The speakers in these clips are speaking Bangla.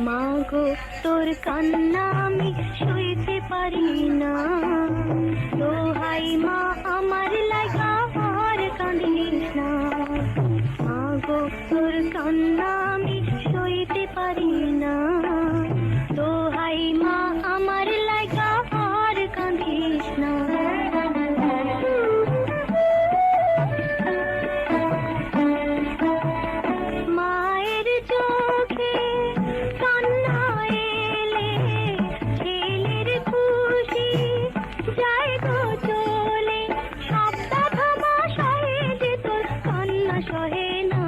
মাগো তোর কান্না আমি সইতে পারি না, দোহাই মা আমার লাগা আর কাঁদিস না। মাগো তোর কান্না আমি সইতে পারি না, দোহাই মা আমার লাগা আর কাঁদিস না। মায়ের চোখে কান্না এলে ছেলের খুশি যায় গো চলে, সব ব্যথা সহে যে তোর কান্না সহে না।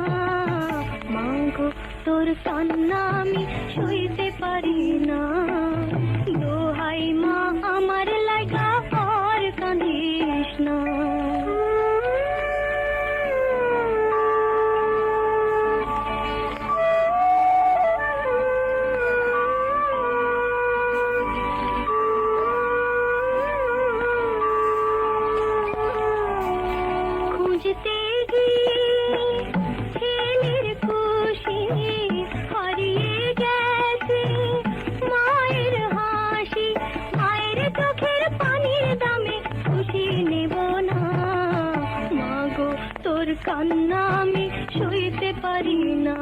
মাগো তোর কান্না আমি সইতে পারি না, দোহাই মা আমার লাগা আর কাঁদিস না। খুঁজতে গিয়ে ছেলের খুশি হারিয়ে গেছে মায়ের হাসি, মায়ের চোখের পানির দামে খুশি নেব না। মাগো তোর কান্না আমি সইতে পারি না,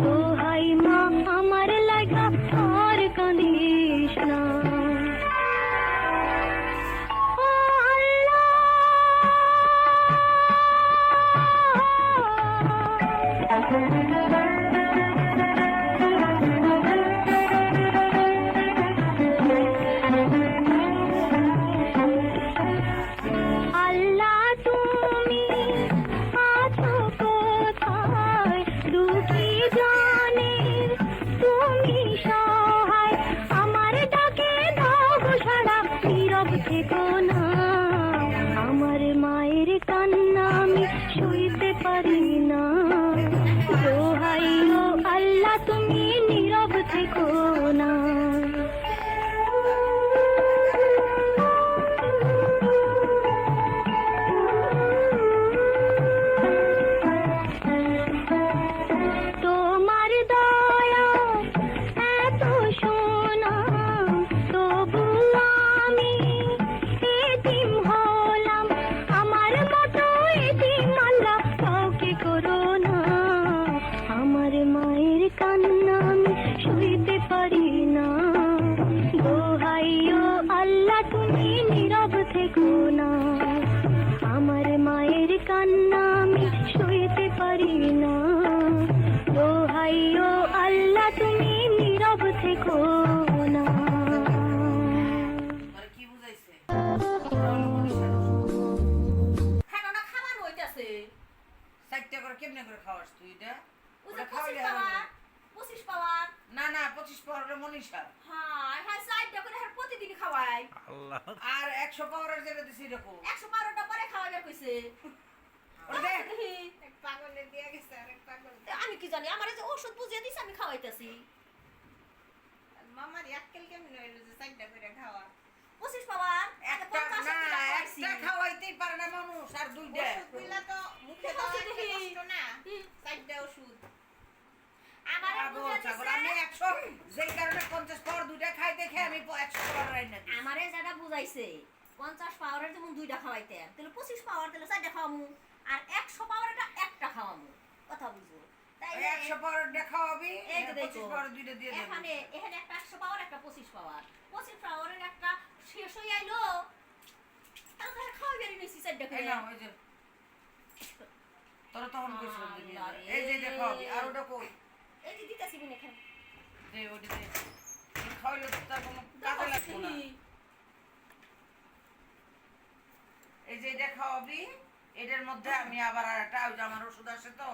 দোহাই মা আমার লাগা আর কাঁদিস না। আল্লাহ তুমি আছো কোথায়, দুঃখী জানে তুমি সহায়, আমার ডাকে দাও গো সাড়া, নীরব থেকো না। আমার মায়ের কান্না আমি সইতে পারি না, দোহাই ও আল্লাহ তুমি নীরব থেকো না। তোমার দয়া এত সোনা তবু আমি এতিম হলাম, আমার মতো এতিম আল্লাহ কাউকে করো না। আমার মায়ের কান্না আমি সইতে পারি না, দোহাই ও আল্লাহ তুমি নীরব থেকো না। আমার মায়ের কান্না আমি সইতে পারি না, দোহাই ও আল্লাহ তুমি নীরব থেকো না। কি বুঝাইছে? খানা খাওয়ানো হইতাছে। 4টা করে কেমনে করে খাওয়াস তুই এটা? ওটা ওটা খাওয়াইলে 25 হবে পাওয়ার না। 25 পাওয়ার। না না 25 পাওয়ারের মনীষা। হ্যাঁ হ্যাঁ 4টা করে হ্যাঁ প্রতিদিন খাওয়াই। আল্লাহ আর 100 পাওয়ারের যেটা দিছি এরকম। 112টা পরে খাওয়াইবার কইছে। ওটা দেখ। এক পাগলে দিয়ে গেছে আর এক পাগল। আমি কি জানি আমারে যে ওষুধ বুঝিয়ে দিছে আমি খাওয়াইতাছি। মামার আক্কেল কেমনে হইলো যে 4টা করে খাওয়া? 25 পাওয়ার একটা না একটা খাওয়াইতেই পারে না মানুষ, আর 2টা। ওষুধগুলা তো মুখে দেওয়া একটা কষ্ট না। 4টা ওষুধ। আমারে আবো বুঝিয়ে ছাগল আমি দিছে। 100 যেই কারণে 50 পাওয়ার 2টা খাই দেখে আমি 100 পাওয়ার রাইনা দিছি। আমারে যেটা বুঝাইছে 50 পাওয়ারের যেমন 2টা খাওয়াইতে তাহলে 25 পাওয়ার তাহলে 4টা খাওয়ামু, আর 100 পাওয়ারটা একটা খাওয়ামু। কথা বুঝো তাই 100 পাওয়ারটা খাওয়াবি, এই যে 25 দেখো পাওয়ার 2টা দিয়ে দেব। এখানে এখানে একটা 100 পাওয়ার একটা 25 পাওয়ার, 25 পাওয়ারের একটা শেষ হয়ে আইলো আর তাহলে খাওয়াইবারই নিছি 4টা এই করে। নাও ওই যে তোরা তখন কইছিস দিবি না। আল্লাহ রে। এই যে এটা খাওয়াবি, আর ওটা কই? এই যে দিতাছি বিন এখানে দে ওটা দে। খাওয়াইলে তো তার কোনো কাজে লাগবে না। এই যে এটা খাওয়াবি, এটার মধ্যে আমি আবার আর একটা ওই যে আমার ওষুধ আছে তো